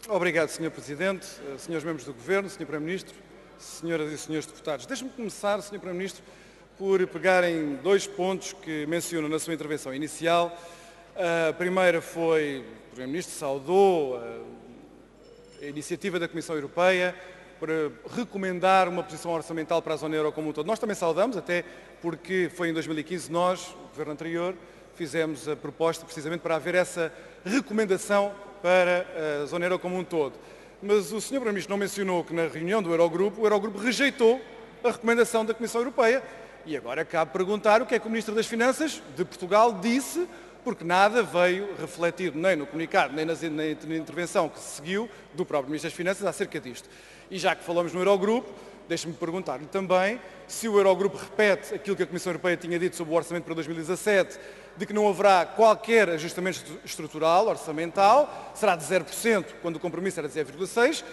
Obrigado, Sr. Presidente, Srs. Membros do Governo, Sr. Primeiro-Ministro, Senhoras e Srs. Deputados. Deixe-me começar, Sr. Primeiro-Ministro, por pegar em dois pontos que mencionou na sua intervenção inicial. A primeira foi, o Primeiro-Ministro saudou a iniciativa da Comissão Europeia para recomendar uma posição orçamental para a zona euro como um todo. Nós também saudamos, até porque foi em 2015 nós, o Governo anterior, fizemos a proposta precisamente para haver essa recomendação para a zona euro como um todo. Mas o Sr. Primeiro-Ministro não mencionou que na reunião do Eurogrupo, o Eurogrupo rejeitou a recomendação da Comissão Europeia. E agora cabe perguntar o que é que o Ministro das Finanças de Portugal disse, porque nada veio refletido nem no comunicado, nem na intervenção que se seguiu do próprio Ministro das Finanças acerca disto. E já que falamos no Eurogrupo, deixe-me perguntar-lhe também se o Eurogrupo repete aquilo que a Comissão Europeia tinha dito sobre o orçamento para 2017, de que não haverá qualquer ajustamento estrutural, orçamental, será de 0%, quando o compromisso era de 0,6%.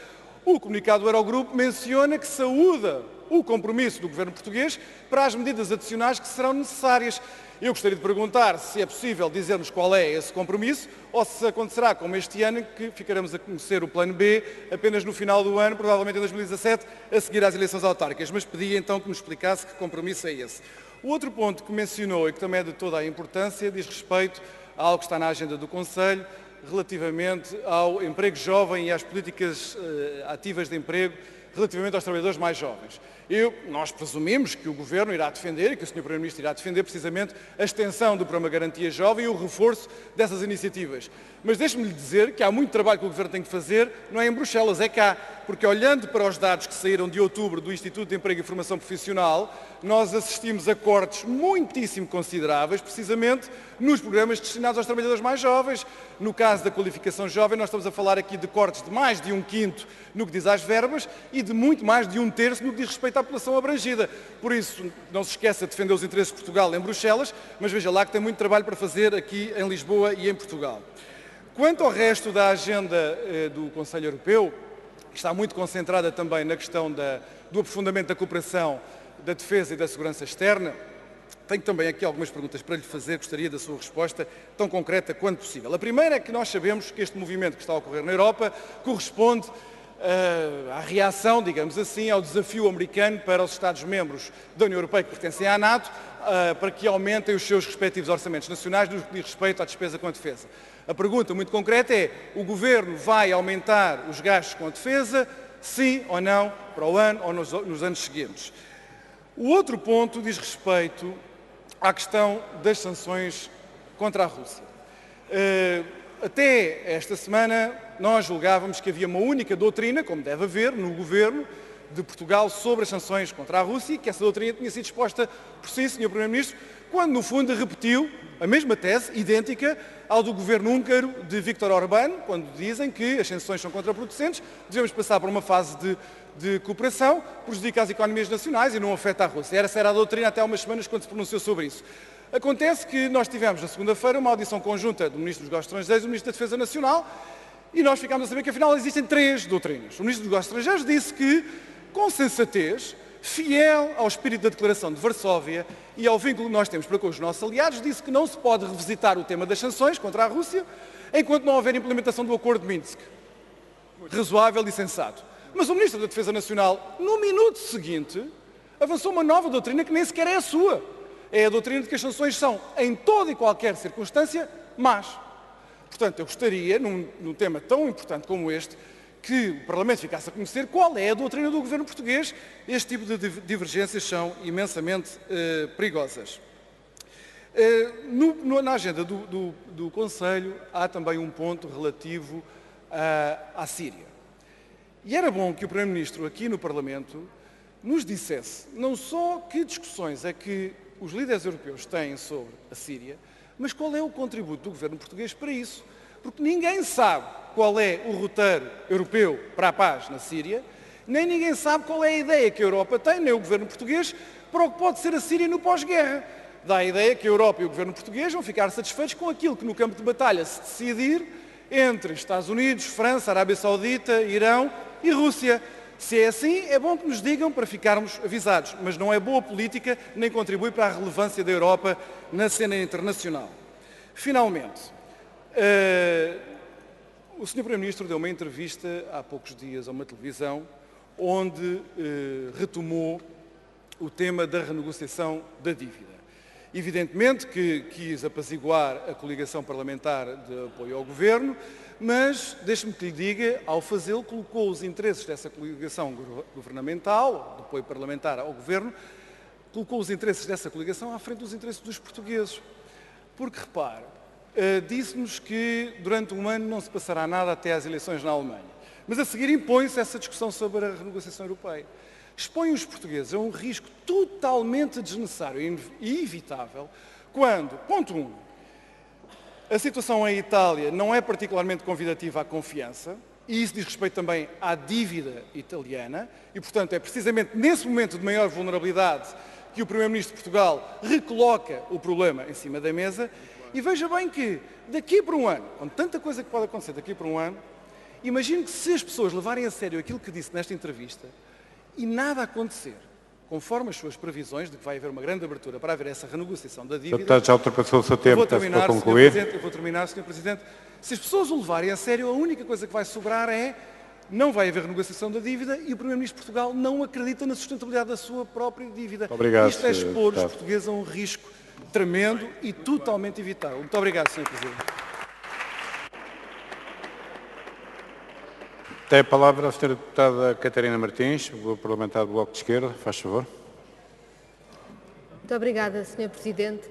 O comunicado do Eurogrupo menciona que saúda o compromisso do Governo português para as medidas adicionais que serão necessárias. Eu gostaria de perguntar se é possível dizer-nos qual é esse compromisso ou se acontecerá como este ano, que ficaremos a conhecer o plano B apenas no final do ano, provavelmente em 2017, a seguir às eleições autárquicas. Mas pedia então que nos explicasse que compromisso é esse. O outro ponto que mencionou e que também é de toda a importância diz respeito a algo que está na agenda do Conselho, relativamente ao emprego jovem e às políticas ativas de emprego relativamente aos trabalhadores mais jovens. Nós presumimos que o Governo irá defender e que o Sr. Primeiro-Ministro irá defender precisamente a extensão do Programa Garantia Jovem e o reforço dessas iniciativas. Mas deixe-me lhe dizer que há muito trabalho que o Governo tem que fazer, não é em Bruxelas, é cá. Porque olhando para os dados que saíram de outubro do Instituto de Emprego e Formação Profissional, nós assistimos a cortes muitíssimo consideráveis, precisamente nos programas destinados aos trabalhadores mais jovens. No caso da qualificação jovem, nós estamos a falar aqui de cortes de mais de 1/5 no que diz às verbas e de muito mais de 1/3 no que diz respeito à população abrangida. Por isso, não se esqueça de defender os interesses de Portugal em Bruxelas, mas veja lá que tem muito trabalho para fazer aqui em Lisboa e em Portugal. Quanto ao resto da agenda do Conselho Europeu, que está muito concentrada também na questão do aprofundamento da cooperação, da defesa e da segurança externa, tenho também aqui algumas perguntas para lhe fazer, gostaria da sua resposta tão concreta quanto possível. A primeira é que nós sabemos que este movimento que está a ocorrer na Europa corresponde à reação, digamos assim, ao desafio americano para os Estados-membros da União Europeia que pertencem à NATO, para que aumentem os seus respectivos orçamentos nacionais no que diz respeito à despesa com a defesa. A pergunta muito concreta é: o Governo vai aumentar os gastos com a defesa, sim ou não, para o ano ou nos anos seguintes? O outro ponto diz respeito à questão das sanções contra a Rússia. Até esta semana nós julgávamos que havia uma única doutrina, como deve haver, no Governo de Portugal sobre as sanções contra a Rússia, e que essa doutrina tinha sido exposta por si, Sr. Primeiro-Ministro, quando no fundo repetiu a mesma tese, idêntica ao do Governo húngaro de Viktor Orbán, quando dizem que as sanções são contraproducentes, devemos passar por uma fase de cooperação, prejudica as economias nacionais e não afeta a Rússia. Essa era a doutrina até há umas semanas quando se pronunciou sobre isso. Acontece que nós tivemos na segunda-feira uma audição conjunta do Ministro dos Negócios Estrangeiros e do Ministro da Defesa Nacional e nós ficámos a saber que afinal existem 3 doutrinas. O Ministro dos Negócios Estrangeiros disse que, com sensatez, fiel ao espírito da Declaração de Varsóvia e ao vínculo que nós temos para com os nossos aliados, disse que não se pode revisitar o tema das sanções contra a Rússia enquanto não houver implementação do Acordo de Minsk. Razoável e sensato. Mas o Ministro da Defesa Nacional, no minuto seguinte, avançou uma nova doutrina que nem sequer é a sua. É a doutrina de que as sanções são, em toda e qualquer circunstância, más. Portanto, eu gostaria, num tema tão importante como este, que o Parlamento ficasse a conhecer qual é a doutrina do Governo português. Este tipo de divergências são imensamente perigosas. Na agenda do Conselho há também um ponto relativo à Síria. E era bom que o Primeiro-Ministro aqui no Parlamento nos dissesse não só que discussões é que os líderes europeus têm sobre a Síria, mas qual é o contributo do Governo português para isso. Porque ninguém sabe qual é o roteiro europeu para a paz na Síria, nem ninguém sabe qual é a ideia que a Europa tem, nem o Governo português, para o que pode ser a Síria no pós-guerra. Dá a ideia que a Europa e o Governo português vão ficar satisfeitos com aquilo que no campo de batalha se decidir entre Estados Unidos, França, Arábia Saudita, Irão e Rússia. Se é assim, é bom que nos digam para ficarmos avisados, mas não é boa política nem contribui para a relevância da Europa na cena internacional. Finalmente, O Sr. Primeiro-Ministro deu uma entrevista há poucos dias a uma televisão onde retomou o tema da renegociação da dívida. Evidentemente que quis apaziguar a coligação parlamentar de apoio ao Governo, mas, deixe-me que lhe diga, ao fazê-lo, colocou os interesses dessa coligação governamental, de apoio parlamentar ao Governo, colocou os interesses dessa coligação à frente dos interesses dos portugueses. Porque, repare, disse-nos que durante um ano não se passará nada até às eleições na Alemanha. Mas a seguir impõe-se essa discussão sobre a renegociação europeia. Expõe os portugueses a um risco totalmente desnecessário e evitável quando, ponto 1, a situação em Itália não é particularmente convidativa à confiança, e isso diz respeito também à dívida italiana, e, portanto, é precisamente nesse momento de maior vulnerabilidade que o Primeiro-Ministro de Portugal recoloca o problema em cima da mesa, e veja bem que, daqui para um ano, com tanta coisa que pode acontecer daqui para um ano, imagino que se as pessoas levarem a sério aquilo que disse nesta entrevista, e nada acontecer, conforme as suas previsões de que vai haver uma grande abertura para haver essa renegociação da dívida... Deputado, já ultrapassou o seu tempo, peço para concluir. Eu vou terminar, Sr. Presidente. Se as pessoas o levarem a sério, a única coisa que vai sobrar é não vai haver renegociação da dívida e o Primeiro-Ministro de Portugal não acredita na sustentabilidade da sua própria dívida. Obrigado, isto é expor os deputado. portugueses a um risco tremendo e totalmente evitável. Muito obrigado, Sr. Presidente. Tem a palavra a Sra. Deputada Catarina Martins, do Grupo Parlamentar do Bloco de Esquerda. Faz favor. Muito obrigada, Sr. Presidente.